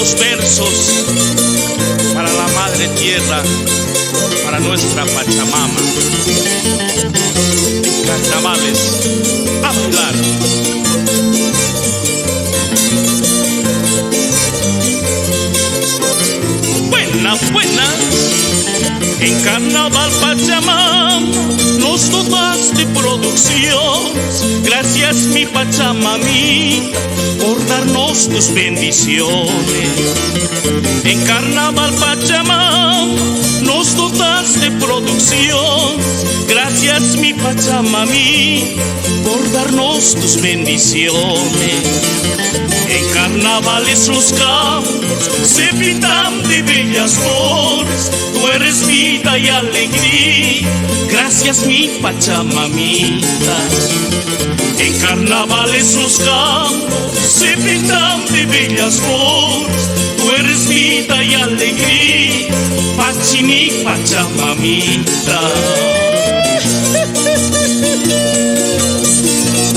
estos versos para la Madre Tierra, para nuestra Pachamama. En carnavales, a bailar. Buenas, en carnaval Pachamama nos dotas de producción. Gracias mi Pachamamita por darnos tus bendiciones. En carnaval Pachamama nos dotas de producción. Gracias mi Pachamamita por darnos tus bendiciones. En carnavales los campos se pintan de bellas flores. Tú eres vida y alegría. Gracias mi Pachamamita. En carnavales los campos se pintan de bellas flores. Tú eres vida y alegría. Pachi mi Pachamamita.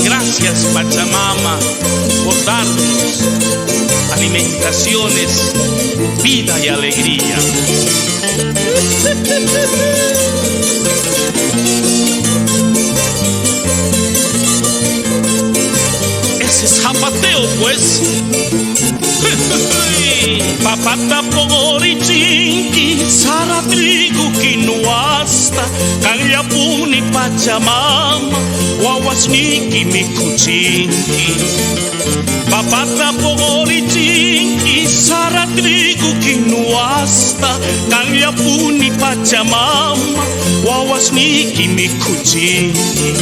Gracias Pachamama por darnos alimentaciones, vida y alegría. Ese es zapateo pues. Papata pogorichinki, sara trigo quinoasta, cagliapuni Pachamama, wawasniki mikuchinki. Papata pogorichinki, sara trigo quinoasta, cagliapuni Pachamama, wawasniki mikuchinki.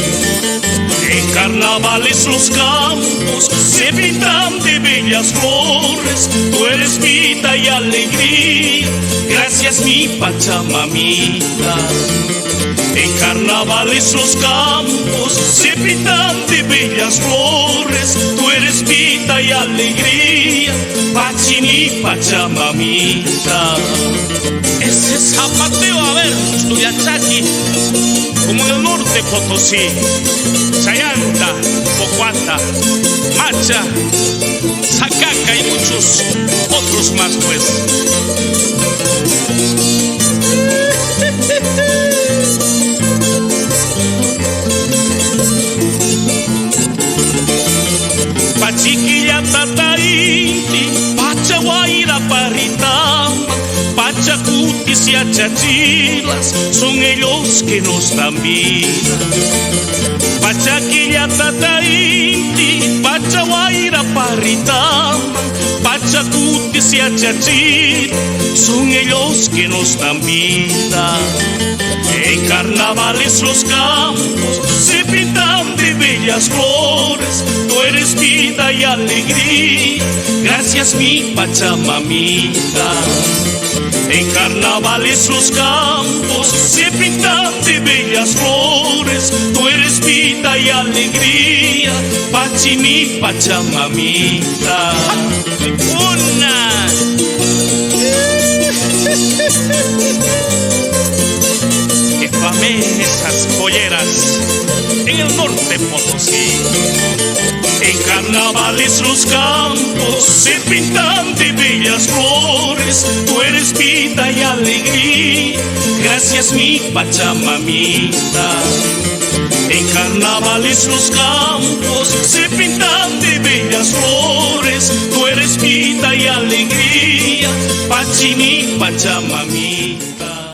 En carnavales los campos se pintan de bellas flores. Tú eres vida y alegría. Gracias mi Pachamamita. En carnavales los campos se pintan de bellas flores. Tú eres vida y alegría. Pachi mi Pachamamita. Ese zapateo, a ver, Tuyachaki, como en el norte Potosí, Chayanta, Pocuanta, Macha, Zacaca y muchos otros más pues. Pachiquilla tatarinti, Pachaguaira Parritama, Pachacutis y Achachilas, son ellos que nos dan vida. Pachaquilla tatarinti, Pachaguaira Parritama, Pachacutis y Achachilas, son ellos que nos dan vida. En carnavales los campos se pintan de bellas flores. Tú eres vida y alegría. Gracias mi Pachamamita. En carnavales los campos se pintan de bellas flores. Tú eres vida y alegría. Pachi mi Pachamamita. Una. Que famen esas polleras en el norte Potosí. En carnavales los campos se pintan de bellas flores. Tú eres vida y alegría. Gracias mi Pachamamita. En carnavales los campos se pintan de bellas flores. Tú eres vida y alegría. Pachi mi Pachamamita.